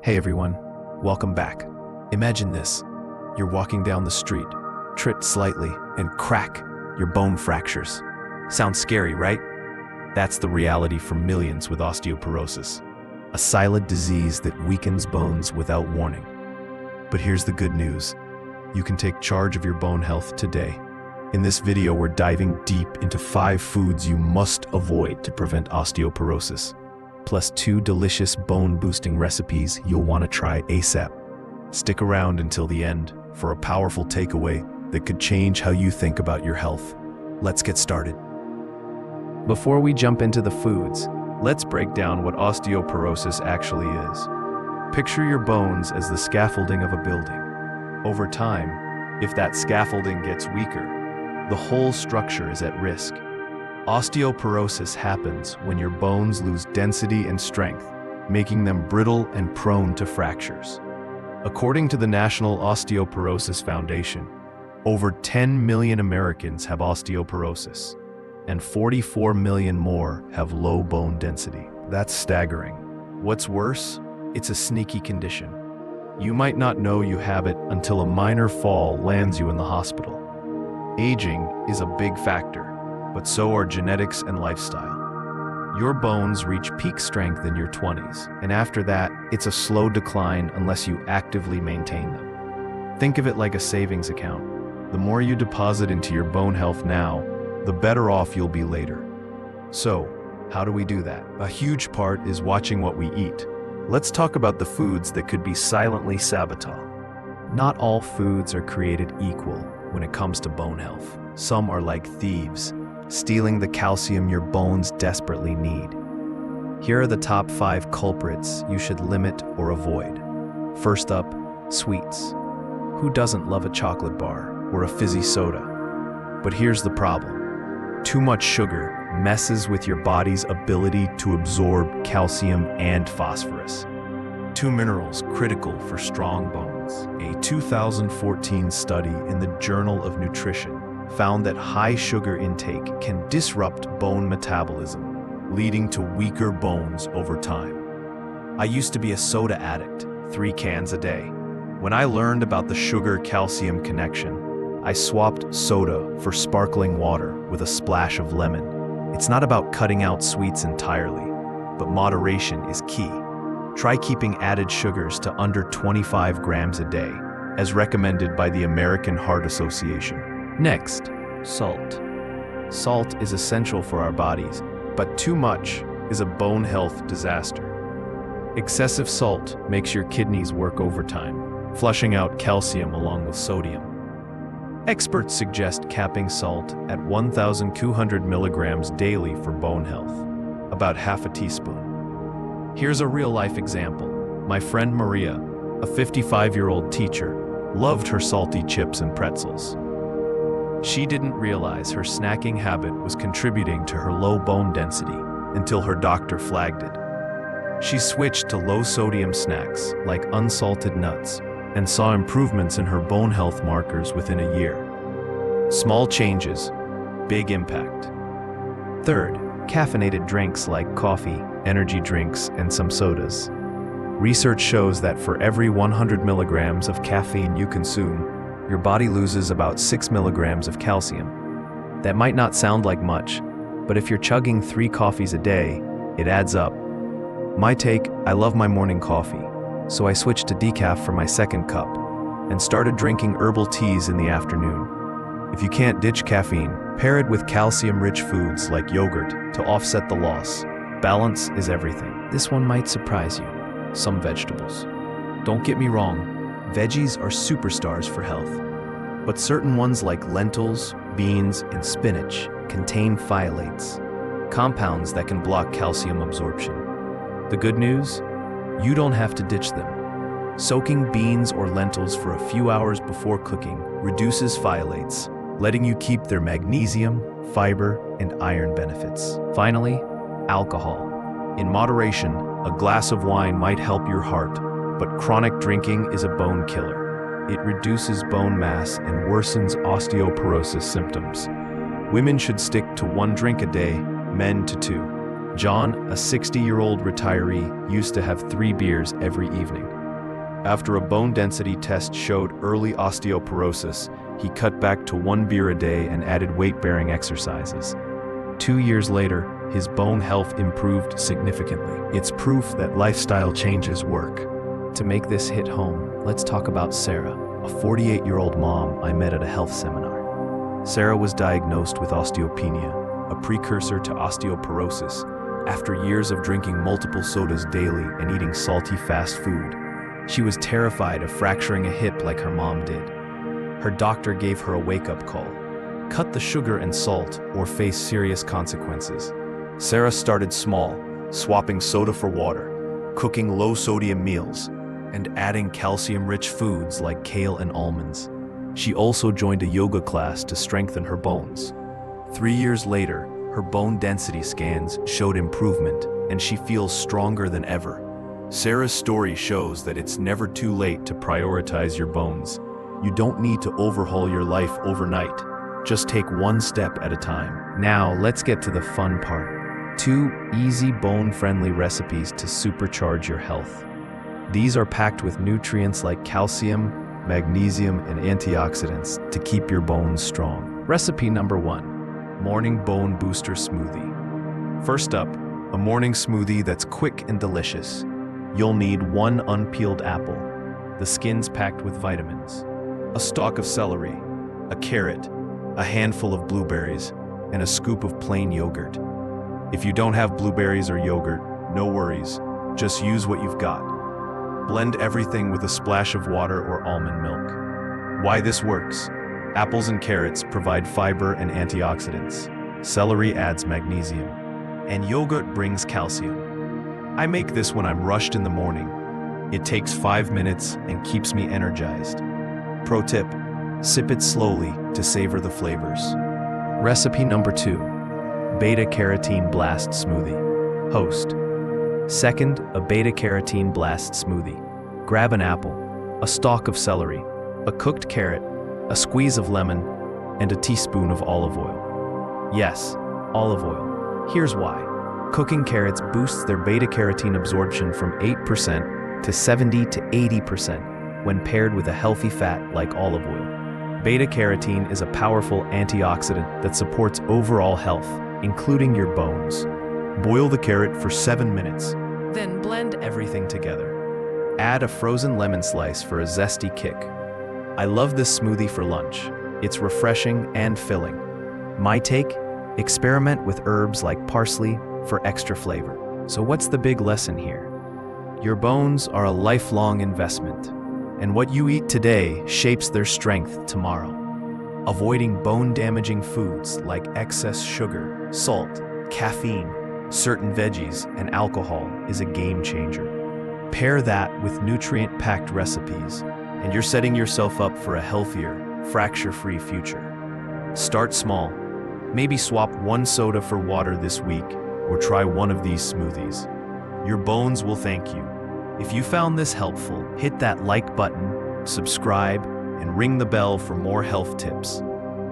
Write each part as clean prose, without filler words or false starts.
Hey everyone, welcome back. Imagine this. You're walking down the street, trip slightly, and crack, your bone fractures. Sounds scary, right? That's the reality for millions with osteoporosis, a silent disease that weakens bones without warning. But here's the good news. You can take charge of your bone health today. In this video, we're diving deep into 5 foods you must avoid to prevent osteoporosis, plus 2 delicious bone-boosting recipes you'll want to try ASAP. Stick around until the end for a powerful takeaway that could change how you think about your health. Let's get started. Before we jump into the foods, let's break down what osteoporosis actually is. Picture your bones as the scaffolding of a building. Over time, if that scaffolding gets weaker, the whole structure is at risk. Osteoporosis happens when your bones lose density and strength, making them brittle and prone to fractures. According to the National Osteoporosis Foundation, over 10 million Americans have osteoporosis, and 44 million more have low bone density. That's staggering. What's worse? It's a sneaky condition. You might not know you have it until a minor fall lands you in the hospital. Aging is a big factor, but so are genetics and lifestyle. Your bones reach peak strength in your 20s, and after that, it's a slow decline unless you actively maintain them. Think of it like a savings account. The more you deposit into your bone health now, the better off you'll be later. So, how do we do that? A huge part is watching what we eat. Let's talk about the foods that could be silently sabotage. Not all foods are created equal when it comes to bone health. Some are like thieves, stealing the calcium your bones desperately need. Here are the top 5 culprits you should limit or avoid. First up, sweets. Who doesn't love a chocolate bar or a fizzy soda? But here's the problem. Too much sugar messes with your body's ability to absorb calcium and phosphorus, 2 minerals critical for strong bones. A 2014 study in the Journal of Nutrition found that high sugar intake can disrupt bone metabolism, leading to weaker bones over time. I used to be a soda addict, 3 cans a day. When I learned about the sugar-calcium connection, I swapped soda for sparkling water with a splash of lemon. It's not about cutting out sweets entirely, but moderation is key. Try keeping added sugars to under 25 grams a day, as recommended by the American Heart Association. Next, salt. Salt is essential for our bodies, but too much is a bone health disaster. Excessive salt makes your kidneys work overtime, flushing out calcium along with sodium. Experts suggest capping salt at 1,200 milligrams daily for bone health, about half a teaspoon. Here's a real-life example. My friend Maria, a 55-year-old teacher, loved her salty chips and pretzels. She didn't realize her snacking habit was contributing to her low bone density until her doctor flagged it. She switched to low-sodium snacks like unsalted nuts and saw improvements in her bone health markers within a year. Small changes, big impact. Third, caffeinated drinks like coffee, energy drinks, and some sodas. Research shows that for every 100 milligrams of caffeine you consume, your body loses about 6 milligrams of calcium. That might not sound like much, but if you're chugging 3 coffees a day, it adds up. My take, I love my morning coffee, so I switched to decaf for my second cup and started drinking herbal teas in the afternoon. If you can't ditch caffeine, pair it with calcium-rich foods like yogurt to offset the loss. Balance is everything. This one might surprise you. Some vegetables. Don't get me wrong, veggies are superstars for health, but certain ones like lentils, beans, and spinach contain phthalates, compounds that can block calcium absorption. The good news? You don't have to ditch them. Soaking beans or lentils for a few hours before cooking reduces phthalates, letting you keep their magnesium, fiber, and iron benefits. Finally, alcohol. In moderation, a glass of wine might help your heart, but chronic drinking is a bone killer. It reduces bone mass and worsens osteoporosis symptoms. Women should stick to 1 drink a day, men to 2. John, a 60-year-old retiree, used to have 3 beers every evening. After a bone density test showed early osteoporosis, he cut back to 1 beer a day and added weight-bearing exercises. 2 years later, his bone health improved significantly. It's proof that lifestyle changes work. To make this hit home, let's talk about Sarah, a 48-year-old mom I met at a health seminar. Sarah was diagnosed with osteopenia, a precursor to osteoporosis, after years of drinking multiple sodas daily and eating salty fast food. She was terrified of fracturing a hip like her mom did. Her doctor gave her a wake-up call. Cut the sugar and salt or face serious consequences. Sarah started small, swapping soda for water, cooking low-sodium meals, and adding calcium-rich foods like kale and almonds. She also joined a yoga class to strengthen her bones. 3 years later, her bone density scans showed improvement, and she feels stronger than ever. Sarah's story shows that it's never too late to prioritize your bones. You don't need to overhaul your life overnight. Just take one step at a time. Now, let's get to the fun part. 2 easy bone-friendly recipes to supercharge your health. These are packed with nutrients like calcium, magnesium, and antioxidants to keep your bones strong. Recipe number 1, Morning Bone Booster Smoothie. First up, a morning smoothie that's quick and delicious. You'll need 1 unpeeled apple, the skin's packed with vitamins, a stalk of celery, a carrot, a handful of blueberries, and a scoop of plain yogurt. If you don't have blueberries or yogurt, no worries, just use what you've got. Blend everything with a splash of water or almond milk. Why this works? Apples and carrots provide fiber and antioxidants. Celery adds magnesium, and yogurt brings calcium. I make this when I'm rushed in the morning. It takes 5 minutes and keeps me energized. Pro tip, sip it slowly to savor the flavors. Recipe number 2, Beta-Carotene Blast Smoothie. Host. Second, a beta-carotene blast smoothie. Grab an apple, a stalk of celery, a cooked carrot, a squeeze of lemon, and a teaspoon of olive oil. Yes, olive oil. Here's why. Cooking carrots boosts their beta-carotene absorption from 8% to 70 to 80% when paired with a healthy fat like olive oil. Beta-carotene is a powerful antioxidant that supports overall health, including your bones. Boil the carrot for 7 minutes, then blend everything together. Add a frozen lemon slice for a zesty kick. I love this smoothie for lunch. It's refreshing and filling. My take? Experiment with herbs like parsley for extra flavor. So what's the big lesson here? Your bones are a lifelong investment, and what you eat today shapes their strength tomorrow. Avoiding bone-damaging foods like excess sugar, salt, caffeine, certain veggies, and alcohol is a game changer. Pair that with nutrient-packed recipes, and you're setting yourself up for a healthier, fracture-free future. Start small. Maybe swap 1 soda for water this week, or try one of these smoothies. Your bones will thank you. If you found this helpful, hit that like button, subscribe, and ring the bell for more health tips.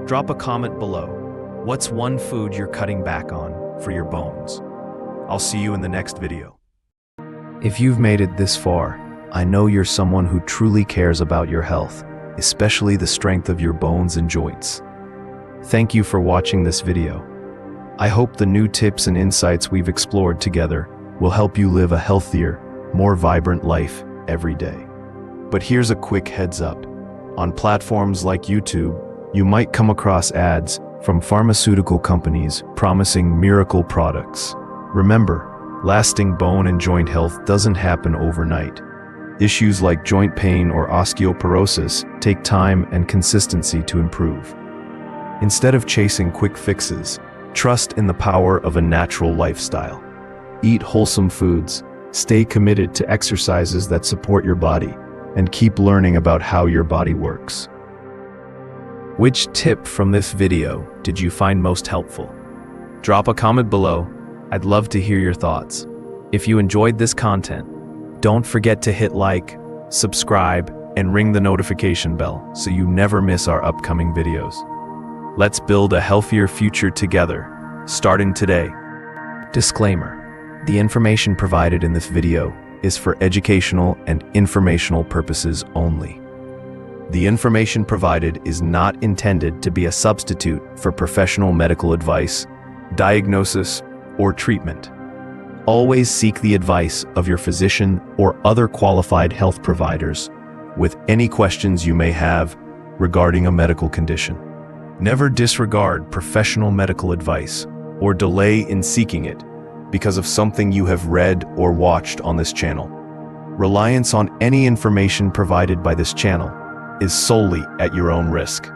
Drop a comment below. What's one food you're cutting back on for your bones? I'll see you in the next video. If you've made it this far, I know you're someone who truly cares about your health, especially the strength of your bones and joints. Thank you for watching this video. I hope the new tips and insights we've explored together will help you live a healthier, more vibrant life every day. But here's a quick heads up. On platforms like YouTube, you might come across ads from pharmaceutical companies promising miracle products. Remember, lasting bone and joint health doesn't happen overnight. Issues like joint pain or osteoporosis take time and consistency to improve. Instead of chasing quick fixes, trust in the power of a natural lifestyle. Eat wholesome foods, stay committed to exercises that support your body, and keep learning about how your body works. Which tip from this video did you find most helpful? Drop a comment below. I'd love to hear your thoughts. If you enjoyed this content, don't forget to hit like, subscribe, and ring the notification bell so you never miss our upcoming videos. Let's build a healthier future together, starting today. Disclaimer: the information provided in this video is for educational and informational purposes only. The information provided is not intended to be a substitute for professional medical advice, diagnosis, or treatment. Always seek the advice of your physician or other qualified health providers with any questions you may have regarding a medical condition. Never disregard professional medical advice or delay in seeking it because of something you have read or watched on this channel. Reliance on any information provided by this channel is solely at your own risk.